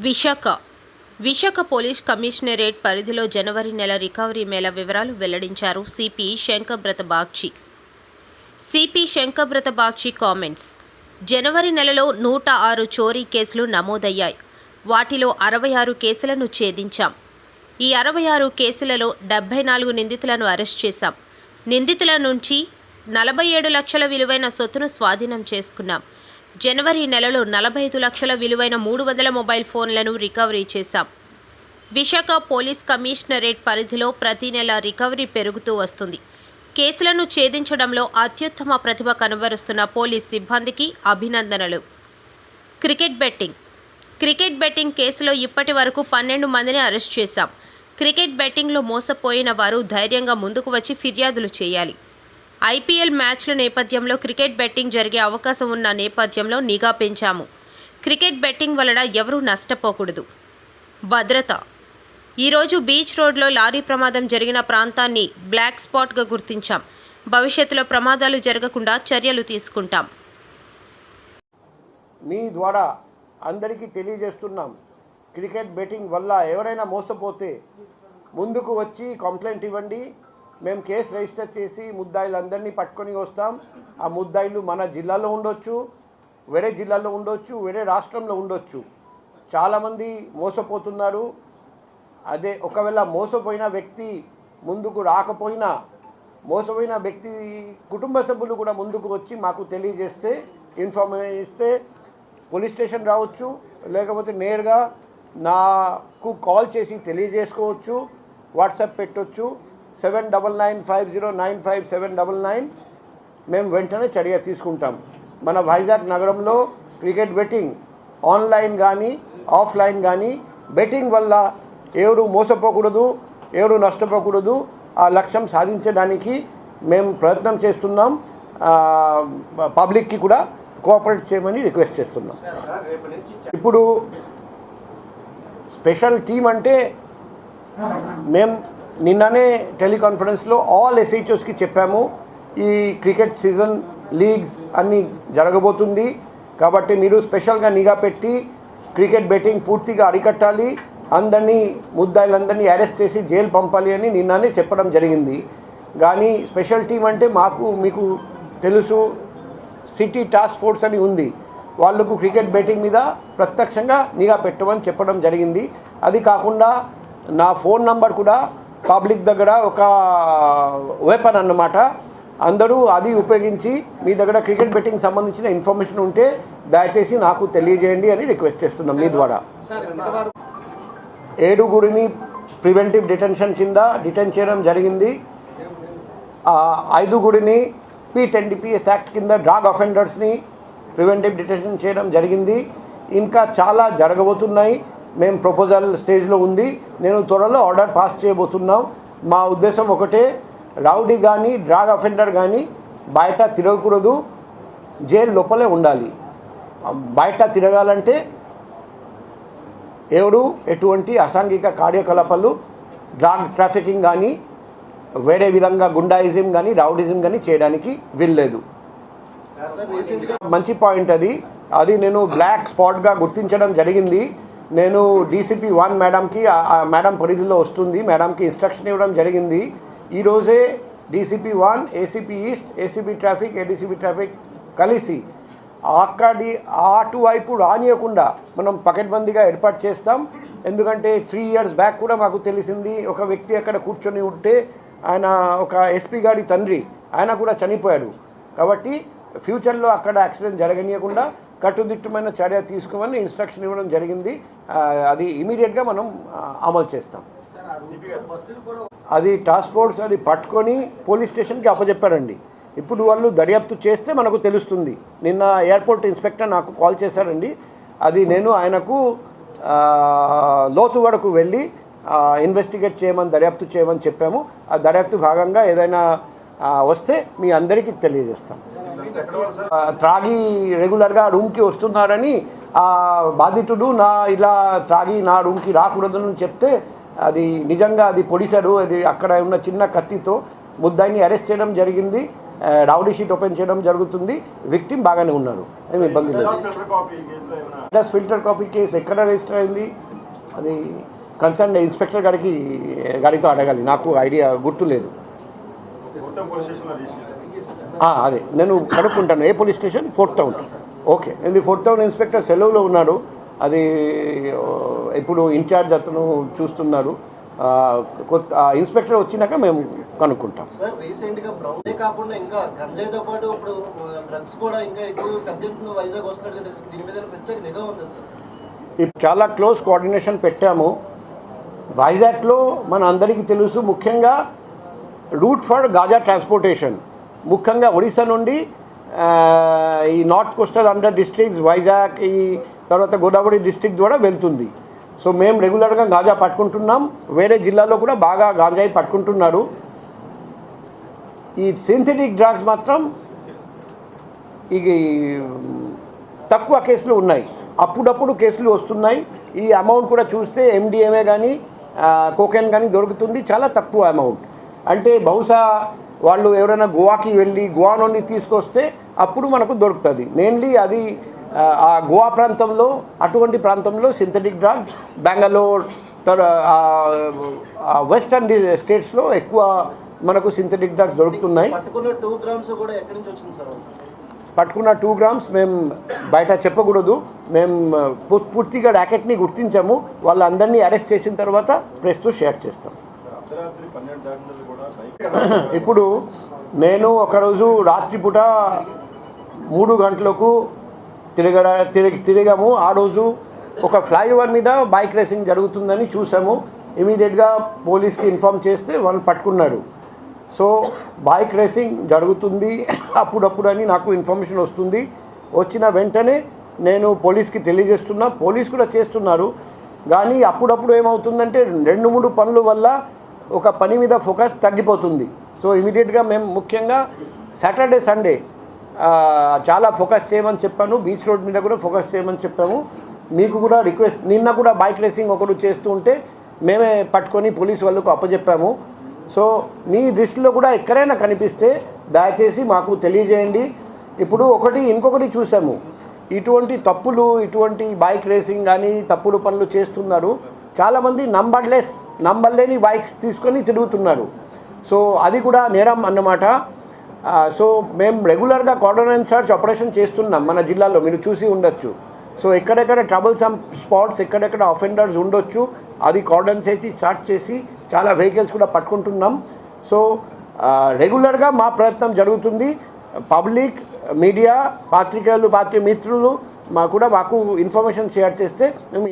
Visakha police commissionerate పరిధిలో జనవరి నెల recovery Mela వివరాలు వెల్లడించారు సిపి శంకబ్రత బాగ్చి కామెంట్స్. జనవరి నెలలో 106 చోరీ కేసులు నమోదయ్యాయి. వాటిలో 66 కేసులను ఛేదించాం. ఈ 66 కేసులలో 74 నిందితులను అరెస్ట్ చేశాం. నిందితుల నుంచి 47 లక్షల విలువైన సొత్తును స్వాధీనం చేసుకున్నాం. జనవరి నెలలో 45 లక్షల విలువైన 300 మొబైల్ ఫోన్లను రికవరీ చేశాం. విశాఖ పోలీస్ కమిషనరేట్ పరిధిలో ప్రతి నెల రికవరీ పెరుగుతూ వస్తుంది. కేసులను ఛేదించడంలో అత్యుత్తమ ప్రతిభ కనబరుస్తున్న పోలీస్ సిబ్బందికి అభినందనలు. క్రికెట్ బెట్టింగ్ కేసులో ఇప్పటి వరకు 12 మందిని అరెస్ట్ చేశాం. క్రికెట్ బెట్టింగ్లో మోసపోయిన వారు ధైర్యంగా ముందుకు వచ్చి ఫిర్యాదులు చేయాలి. ఐపీఎల్ మ్యాచ్ల నేపథ్యంలో క్రికెట్ బెట్టింగ్ జరిగే అవకాశం ఉన్న నేపథ్యంలో నిఘా పెంచాము. క్రికెట్ బెట్టింగ్ వలన ఎవరూ నష్టపోకూడదు. భద్రత. ఈరోజు బీచ్ రోడ్లో లారీ ప్రమాదం జరిగిన ప్రాంతాన్ని బ్లాక్ స్పాట్గా గుర్తించాం. భవిష్యత్తులో ప్రమాదాలు జరగకుండా చర్యలు తీసుకుంటాం. మీ ద్వారా అందరికీ తెలియజేస్తున్నాం, క్రికెట్ బెట్టింగ్ వల్ల ఎవరైనా మోసపోతే ముందుకు వచ్చి కంప్లైంట్ ఇవ్వండి. మేము కేసు రిజిస్టర్ చేసి ముద్దాయిలందరినీ పట్టుకొని వస్తాం. ఆ ముద్దాయిలు మన జిల్లాలో ఉండొచ్చు, వేరే జిల్లాలో ఉండొచ్చు, వేరే రాష్ట్రంలో ఉండొచ్చు. చాలామంది మోసపోతున్నారు. అదే ఒకవేళ మోసపోయిన వ్యక్తి ముందుకు రాకపోయినా, మోసపోయిన వ్యక్తి కుటుంబ సభ్యులు కూడా ముందుకు వచ్చి మాకు తెలియజేస్తే, ఇన్ఫర్మేషన్ ఇస్తే పోలీస్ స్టేషన్ రావచ్చు, లేకపోతే నేరుగా నాకు కాల్ చేసి తెలియజేసుకోవచ్చు, వాట్సాప్ పెట్టవచ్చు 7995095799. మేము వెంటనే చర్య తీసుకుంటాం. మన వైజాగ్ నగరంలో క్రికెట్ బెట్టింగ్ ఆన్లైన్ కానీ ఆఫ్లైన్ కానీ బెట్టింగ్ వల్ల ఎవరు మోసపోకూడదు, ఎవరు నష్టపోకూడదు. ఆ లక్ష్యం సాధించడానికి మేము ప్రయత్నం చేస్తున్నాం. పబ్లిక్కి కూడా కోఆపరేట్ చేయమని రిక్వెస్ట్ చేస్తున్నాం. ఇప్పుడు స్పెషల్ టీం అంటే మేము నిన్ననే టెలికాన్ఫరెన్స్లో ఆల్ ఎస్హెచ్ఓస్కి చెప్పాము, ఈ క్రికెట్ సీజన్ లీగ్స్ అన్నీ జరగబోతుంది కాబట్టి మీరు స్పెషల్గా నిఘా పెట్టి క్రికెట్ బెట్టింగ్ పూర్తిగా అరికట్టాలి, అందరినీ ముద్దాయిలందరినీ అరెస్ట్ చేసి జైలు పంపాలి అని నిన్ననే చెప్పడం జరిగింది. కానీ స్పెషల్ టీం అంటే మీకు తెలుసు, సిటీ టాస్క్ ఫోర్స్ అని ఉంది. వాళ్ళకు క్రికెట్ బెట్టింగ్ మీద ప్రత్యక్షంగా నిఘా పెట్టమని చెప్పడం జరిగింది. అది కాకుండా నా ఫోన్ నంబర్ కూడా పబ్లిక్ దగ్గర ఒక వెపన్ అన్నమాట. అందరూ అది ఉపయోగించి మీ దగ్గర క్రికెట్ బెట్టింగ్ సంబంధించిన ఇన్ఫర్మేషన్ ఉంటే దయచేసి నాకు తెలియజేయండి అని రిక్వెస్ట్ చేస్తున్నాం మీ ద్వారా. 7 ప్రివెంటివ్ డిటెన్షన్ కింద డిటెన్ చేయడం జరిగింది. 5 P10DPS యాక్ట్ కింద డ్రగ్ అఫెండర్స్ని ప్రివెంటివ్ డిటెన్షన్ చేయడం జరిగింది. ఇంకా చాలా జరగబోతున్నాయి. మేము ప్రపోజల్ స్టేజ్లో ఉంది. నేను త్వరలో ఆర్డర్ పాస్ చేయబోతున్నాం. మా ఉద్దేశం ఒకటే, రౌడీ కానీ డ్రగ్ అఫెండర్ కానీ బయట తిరగకూడదు, జైలు లోపలే ఉండాలి. బయట తిరగాలంటే ఎవరు ఎటువంటి అసాంఘిక కార్యకలాపాలు, డ్రగ్ ట్రాఫికింగ్ కానీ వేరే విధంగా గుండాయిజం కానీ రౌడిజం కానీ చేయడానికి వీల్లేదు. మంచి పాయింట్ అది నేను బ్లాక్ స్పాట్గా గుర్తించడం జరిగింది. నేను DCP 1 మేడంకి, ఆ మేడం పరిధిలో వస్తుంది, మేడంకి ఇన్స్ట్రక్షన్ ఇవ్వడం జరిగింది. ఈరోజే DCP 1, ACP east, ACP traffic, ADCP traffic కలిసి అటువైపు రానియకుండా మనం పకడ్బందీగా ఏర్పాటు చేస్తాం. ఎందుకంటే 3 years బ్యాక్ కూడా మాకు తెలిసింది, ఒక వ్యక్తి అక్కడ కూర్చొని ఉంటే ఆయన ఒక SP గారి తండ్రి, ఆయన కూడా చనిపోయాడు. కాబట్టి ఫ్యూచర్లో అక్కడ యాక్సిడెంట్ జరగనీయకుండా కట్టుదిట్టమైన చర్య తీసుకోమని ఇన్స్ట్రక్షన్ ఇవ్వడం జరిగింది. అది ఇమీడియట్గా మనం అమలు చేస్తాం. అది టాస్క్ ఫోర్స్ అది పట్టుకొని పోలీస్ స్టేషన్కి అప్పచెప్పారండి. ఇప్పుడు వాళ్ళు దర్యాప్తు చేస్తే మనకు తెలుస్తుంది. నిన్న ఎయిర్పోర్ట్ ఇన్స్పెక్టర్ నాకు కాల్ చేశారండి. అది నేను ఆయనకు లోతు వరకు వెళ్ళి ఇన్వెస్టిగేట్ చేయమని, దర్యాప్తు చేయమని చెప్పాము. ఆ దర్యాప్తు భాగంగా ఏదైనా వస్తే మీ అందరికీ తెలియజేస్తాం. త్రాగి రెగ్యులర్గా రూమ్కి వస్తున్నారని ఆ బాధితుడు ఇలా త్రాగి నా రూమ్కి రాకూడదని చెప్తే అది నిజంగా అది పొడిశారు. అది అక్కడ ఉన్న చిన్న కత్తితో ముద్దాయిని అరెస్ట్ చేయడం జరిగింది. రౌడీ షీట్ ఓపెన్ చేయడం జరుగుతుంది. విక్టిమ్ బాగానే ఉన్నారు, ఏమి ఇబ్బంది లేదు. ఫిల్టర్ కాపీ కేసు ఎక్కడ రిజిస్టర్ అయింది అది కన్సర్న్ ఇన్స్పెక్టర్ గారితో అడగాలి, నాకు ఐడియా గుర్తులేదు. అదే నేను కనుక్కుంటాను. ఏ police station? Fourth town. Okay, ఇది ఫోర్త్ టౌన్ ఇన్స్పెక్టర్ సెలవులో ఉన్నారు, అది ఇప్పుడు ఇన్ఛార్జ్ అతను చూస్తున్నారు. కొత్త ఇన్స్పెక్టర్ వచ్చినాక మేము కనుక్కుంటాం. సార్, రీసెంట్గా బ్రౌనే కాకుండా ఇంకా గంజాయితో పాటు ఇప్పుడు డ్రగ్స్ కూడా ఇంకా ఎక్కువ పెద్ద ఎత్తున వైజాగ్ వస్తున్నట్టుగా తెలుస్తుంది. దీని మీద ప్రత్యేక నిఘా ఉంది సార్. ఇప్పుడు చాలా క్లోజ్ కోఆర్డినేషన్ పెట్టాము. వైజాగ్లో మన అందరికీ తెలుసు, ముఖ్యంగా రూట్ ఫర్ గాజా ట్రాన్స్పోర్టేషన్ ముఖ్యంగా ఒడిశా నుండి ఈ north coastal under districts Vizag, ఈ తర్వాత గోదావరి డిస్ట్రిక్ట్ ద్వారా వెళ్తుంది. సో మేము రెగ్యులర్గా గాంజా పట్టుకుంటున్నాం. వేరే జిల్లాలో కూడా బాగా గాంజాయి పట్టుకుంటున్నారు. ఈ సింథటిక్ డ్రగ్స్ మాత్రం ఇక తక్కువ కేసులు ఉన్నాయి, అప్పుడప్పుడు కేసులు వస్తున్నాయి. ఈ అమౌంట్ కూడా చూస్తే ఎండిఎంఏ కానీ కోకెన్ కానీ దొరుకుతుంది, చాలా తక్కువ అమౌంట్. అంటే బహుశా వాళ్ళు ఎవరైనా గోవాకి వెళ్ళి గోవా నుండి తీసుకొస్తే అప్పుడు మనకు దొరుకుతుంది. మెయిన్లీ అది ఆ గోవా ప్రాంతంలో, అటువంటి ప్రాంతంలో సింథటిక్ డ్రగ్స్, బెంగళూరు వెస్టర్న్ స్టేట్స్లో ఎక్కువ మనకు సింథటిక్ డ్రగ్స్ దొరుకుతున్నాయి. పట్టుకున్న 2 గ్రామ్స్ కూడా ఎక్కడి నుంచి వచ్చింది సార్? పట్టుకున్న 2 గ్రామ్స్ మేము బయట చెప్పకూడదు. మేము పూర్తిగా ర్యాకెట్ని గుర్తించాము. వాళ్ళందరినీ అరెస్ట్ చేసిన తర్వాత ప్రెస్తో షేర్ చేస్తాం. ఇప్పుడు నేను ఒకరోజు రాత్రిపూట 3 గంటలకు తిరిగాము. ఆ రోజు ఒక ఫ్లైఓవర్ మీద బైక్ రేసింగ్ జరుగుతుందని చూసాము. ఇమీడియట్గా పోలీస్కి ఇన్ఫామ్ చేస్తే వాళ్ళు పట్టుకున్నారు. సో బైక్ రేసింగ్ జరుగుతుంది అప్పుడప్పుడు అని నాకు ఇన్ఫర్మేషన్ వస్తుంది. వచ్చిన వెంటనే నేను పోలీస్కి తెలియజేస్తున్నా, పోలీస్ కూడా చేస్తున్నారు. కానీ అప్పుడప్పుడు ఏమవుతుందంటే 2-3 పనుల వల్ల ఒక పని మీద ఫోకస్ తగ్గిపోతుంది. సో ఇమీడియట్గా మేము ముఖ్యంగా సాటర్డే సండే చాలా ఫోకస్ చేయమని చెప్పాను. బీచ్ రోడ్ మీద కూడా ఫోకస్ చేయమని చెప్పాము. మీకు కూడా రిక్వెస్ట్, నిన్న కూడా బైక్ రేసింగ్ ఒకడు చేస్తూ ఉంటే మేమే పట్టుకొని పోలీసు వాళ్ళకు అప్పచెప్పాము. సో మీ దృష్టిలో కూడా ఎక్కడైనా కనిపిస్తే దయచేసి మాకు తెలియజేయండి. ఇప్పుడు ఇంకొకటి చూసాము, ఇటువంటి తప్పులు, ఇటువంటి బైక్ రేసింగ్ కానీ తప్పుడు పనులు చేస్తున్నారు. చాలామంది నంబర్ లేని బైక్స్ తీసుకొని తిరుగుతున్నారు. సో అది కూడా నేరం అన్నమాట. సో మేము రెగ్యులర్గా కార్డన్ అండ్ సర్చ్ ఆపరేషన్ చేస్తున్నాం మన జిల్లాలో, మీరు చూసి ఉండొచ్చు. సో ఎక్కడెక్కడ ట్రబుల్సమ్ స్పాట్స్, ఎక్కడెక్కడ అఫెండర్స్ ఉండొచ్చు, అది కార్డన్ చేసి సర్చ్ చేసి చాలా వెహికల్స్ కూడా పట్టుకుంటున్నాం. సో రెగ్యులర్గా మా ప్రయత్నం జరుగుతుంది. పబ్లిక్, మీడియా, పాత్రికేయులు, మిత్రులు మాకు ఇన్ఫర్మేషన్ షేర్ చేస్తే మేము